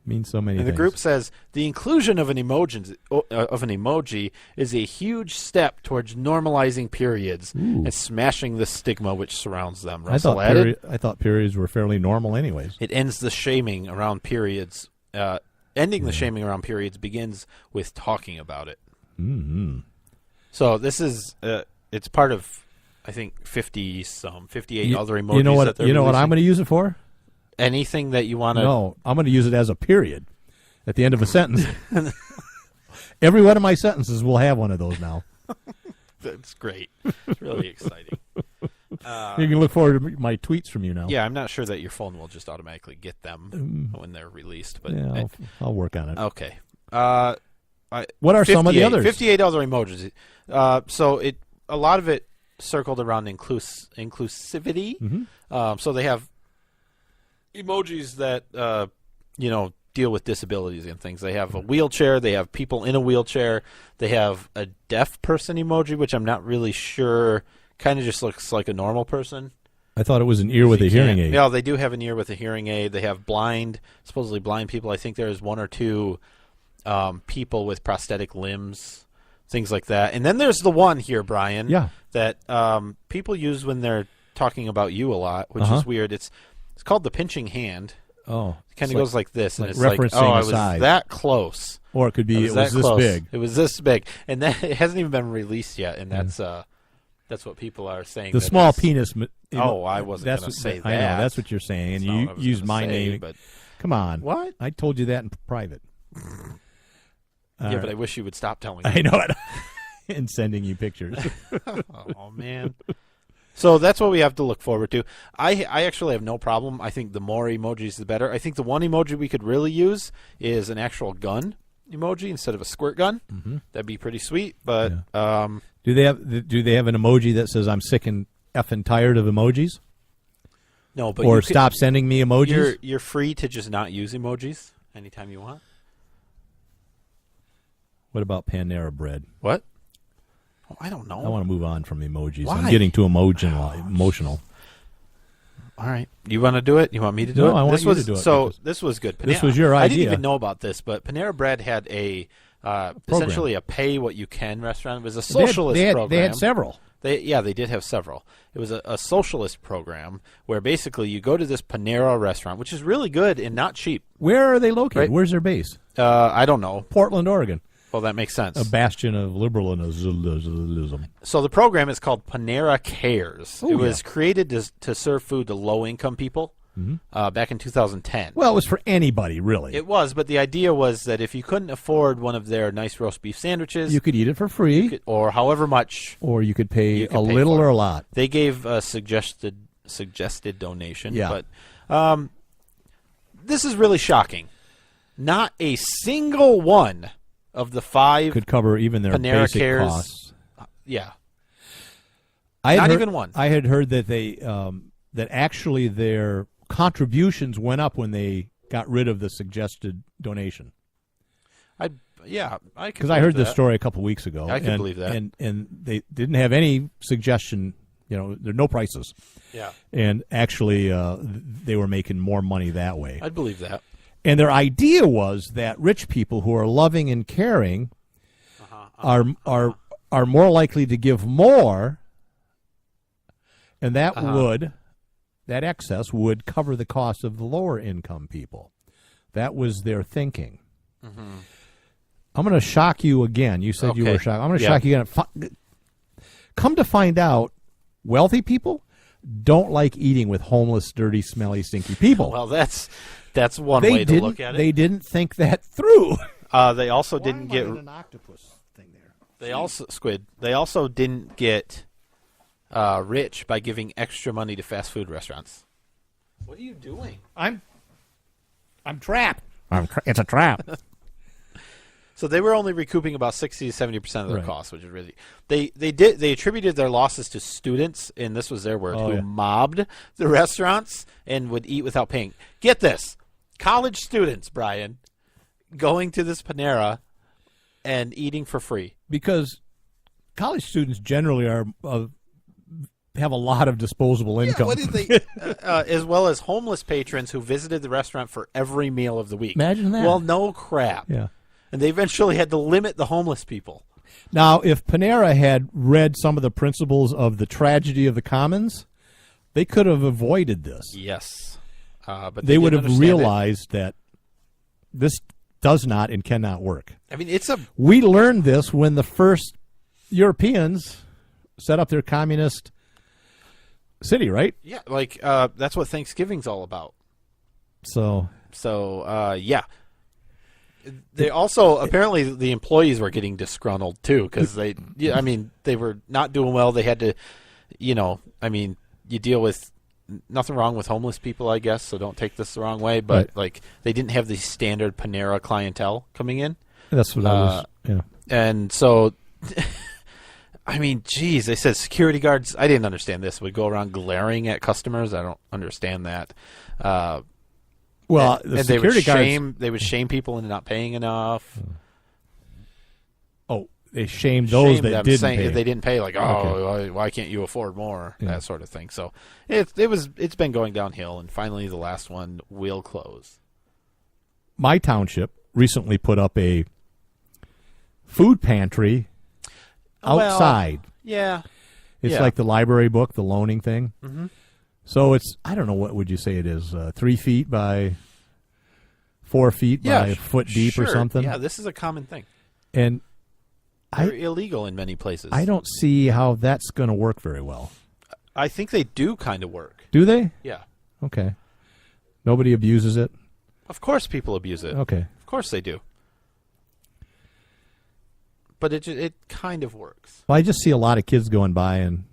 Means so many And things. the group says the inclusion of an emoji is a huge step towards normalizing periods and smashing the stigma which surrounds them. Russell added, I thought periods were fairly normal anyways. it ends the shaming around periods. Ending the shaming around periods begins with talking about it. Mm-hmm. So this is it's part of, I think, 58 other emojis. You know what? That they're You know what I'm releasing. going to use it for? Anything that you want to. No, I'm going to use it as a period at the end of a sentence. Every one of my sentences will have one of those now. That's great. It's really exciting. You can look forward to my tweets from you now. Yeah, I'm not sure that your phone will just automatically get them when they're released, but Yeah, I'll work on it. okay. What are some of the others? 58 other emojis. So a lot of it circled around inclusivity. Mm-hmm. So they have emojis that deal with disabilities and things. They have a wheelchair. They have people in a wheelchair. They have a deaf person emoji, which I'm not really sure. Kind of just looks like a normal person. I thought it was an ear with a hearing aid. Yeah, they do have an ear with a hearing aid. They have supposedly blind people. I think there's one or two people with prosthetic limbs, things like that. And then there's the one here, Brian, that people use when they're talking about you a lot, which is weird. It's called the pinching hand. Oh. It kind of goes like this, and it's referencing like, I a was size. that close. Or it could be, it was this close. big. It was this big. And that, it hasn't even been released yet, and that's what people are saying. The small penis. I wasn't going to say that. I know, that's what you're saying, and you use my name. But come on. What? I told you that in private. But I wish you would stop telling me. I know it. And sending you pictures. Oh, man. So that's what we have to look forward to. I actually have no problem. I think the more emojis, the better. I think the one emoji we could really use is an actual gun emoji instead of a squirt gun. Mm-hmm. That'd be pretty sweet. But do they have an emoji that says "I'm sick and effing tired of emojis"? No, but or stop sending me emojis. You're free to just not use emojis anytime you want. What about Panera Bread? What? Oh, I don't know. I want to move on from emojis. Why? I'm getting too emotional. All right. You want to do it? You want me to do it? No, I want you to do it. So this was good. This was your idea. I didn't even know about this, but Panera Bread had a essentially a pay what you can restaurant. It was a socialist program. They had several. They did have several. It was a socialist program where basically you go to this Panera restaurant, which is really good and not cheap. Where are they located? Right? Where's their base? I don't know. Portland, Oregon. Well, that makes sense. A bastion of liberalism. So the program is called Panera Cares. Oh, it was created to serve food to low-income people back in 2010. Well, it was for anybody, really. It was, but the idea was that if you couldn't afford one of their nice roast beef sandwiches, you could eat it for free, or however much, or you could pay a little or a lot. They gave a suggested donation. Yeah. But this is really shocking. Not a single one of the 5 could cover even their Panera basic Cares costs. Yeah. Not even one. I had heard that they that actually their contributions went up when they got rid of the suggested donation. Because I heard this story a couple weeks ago. I can believe that. And they didn't have any suggestion. There are no prices. Yeah. And actually, they were making more money that way. I'd believe that. And their idea was that rich people who are loving and caring are more likely to give more, and that that excess would cover the cost of the lower income people. That was their thinking. Mm-hmm. I'm going to shock you again. You said you were shocked. I'm going to shock you again. Come to find out, wealthy people don't like eating with homeless, dirty, smelly, stinky people. Well, that's one way to look at it. They didn't think that through. They also didn't get an octopus thing there. They also didn't get rich by giving extra money to fast food restaurants. What are you doing? I'm trapped. It's a trap. So they were only recouping about 60 to 70% of their costs, which is really they attributed their losses to students, and this was their word, who mobbed the restaurants and would eat without paying. Get this. College students, Brian, going to this Panera and eating for free. Because college students generally are have a lot of disposable income. What did they? As well as homeless patrons who visited the restaurant for every meal of the week. Imagine that. Well, no crap. Yeah. And they eventually had to limit the homeless people. Now, if Panera had read some of the principles of the tragedy of the commons, they could have avoided this. Yes. But they would didn't have understand realized that this does not and cannot work. I mean, it's a... We learned this when the first Europeans set up their communist city, right? Yeah, like, that's what Thanksgiving's all about. So, yeah. They also, apparently, the employees were getting disgruntled, too, because they were not doing well. They had to, you deal with nothing wrong with homeless people, I guess, so don't take this the wrong way, but, right. They didn't have the standard Panera clientele coming in. That's what I was, yeah. And so, geez, they said security guards, I didn't understand this, would go around glaring at customers. I don't understand that. Well, and they would shame people into not paying enough. Oh, they shamed those that didn't saying pay. If they didn't pay, like, why can't you afford more? Yeah. That sort of thing. So it's been going downhill, and finally the last one will close. My township recently put up a food pantry outside. Yeah. It's like the library book, the loaning thing. Mm-hmm. So it's, I don't know, what would you say it is, 3 feet by 4 feet by a foot deep or something? Yeah, this is a common thing. And they're illegal in many places. I don't see how that's going to work very well. I think they do kind of work. Do they? Yeah. Okay. Nobody abuses it? Of course people abuse it. Okay. Of course they do. But it kind of works. Well, I just see a lot of kids going by and,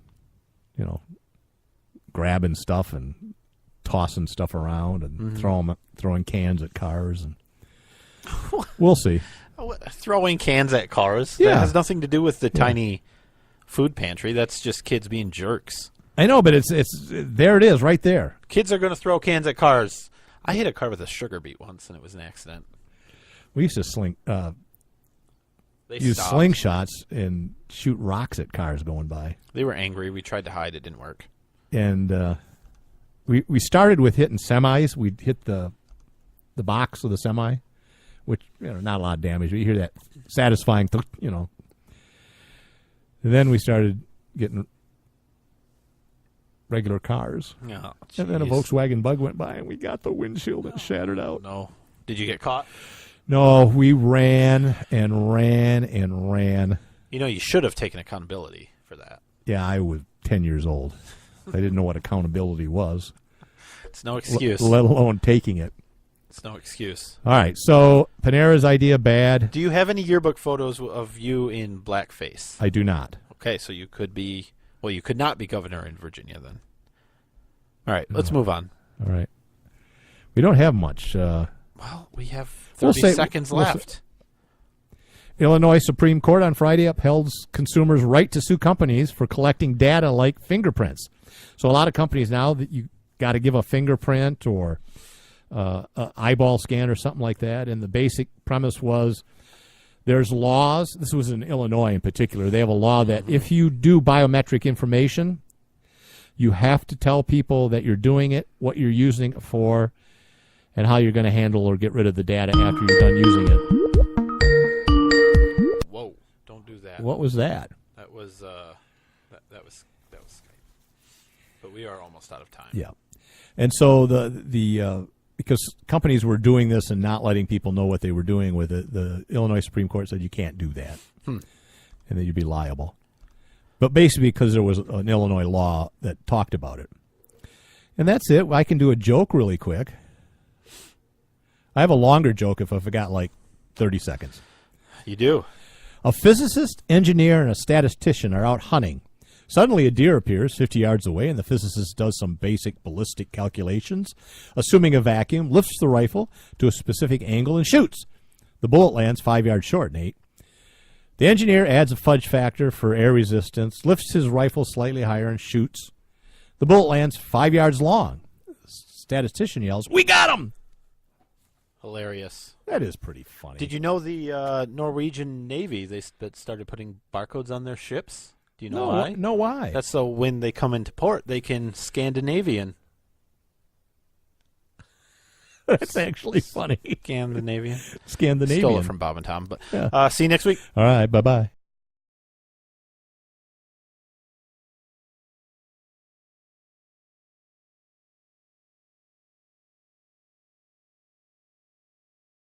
grabbing stuff and tossing stuff around and throwing cans at cars. And we'll see. Throwing cans at cars? Yeah. That has nothing to do with the tiny food pantry. That's just kids being jerks. I know, but it's there it is right there. Kids are going to throw cans at cars. I hit a car with a sugar beet once, and it was an accident. We used to use slingshots and shoot rocks at cars going by. They were angry. We tried to hide. It didn't work. And we started with hitting semis. We'd hit the box of the semi, which, not a lot of damage. But you hear that satisfying, And then we started getting regular cars. Oh, and then a Volkswagen Bug went by, and we got the windshield and shattered out. No. Did you get caught? No, we ran and ran and ran. You should have taken accountability for that. Yeah, I was 10 years old. I didn't know what accountability was. It's no excuse. Let alone taking it. It's no excuse. All right, so Panera's idea bad. Do you have any yearbook photos of you in blackface? I do not. Okay, so you could be... Well, you could not be governor in Virginia then. All right, let's move on. All right. We don't have much. Well, we have 30 seconds left. Illinois Supreme Court on Friday upheld consumers' right to sue companies for collecting data like fingerprints. So a lot of companies now that you got to give a fingerprint or an eyeball scan or something like that. And the basic premise was there's laws. This was in Illinois in particular. They have a law that if you do biometric information, you have to tell people that you're doing it, what you're using it for, and how you're going to handle or get rid of the data after you're done using it. Whoa! Don't do that. What was that? That was that was Skype. But we are almost out of time. Yeah, and so the because companies were doing this and not letting people know what they were doing with it, the Illinois Supreme Court said you can't do that, and that you'd be liable. But basically, because there was an Illinois law that talked about it, and that's it. I can do a joke really quick. I have a longer joke if I forgot, like 30 seconds. You do. A physicist, engineer, and a statistician are out hunting. Suddenly, a deer appears 50 yards away, and the physicist does some basic ballistic calculations. Assuming a vacuum, lifts the rifle to a specific angle and shoots. The bullet lands 5 yards short, Nate. The engineer adds a fudge factor for air resistance, lifts his rifle slightly higher, and shoots. The bullet lands 5 yards long. The statistician yells, "We got him!" Hilarious. That is pretty funny. Did you know the Norwegian Navy, they started putting barcodes on their ships? Do you know why? No, why? That's so when they come into port, they can Scandinavian. That's actually funny. Scandinavian. Scandinavian. Stole it from Bob and Tom. But Yeah. see you next week. All right. Bye-bye.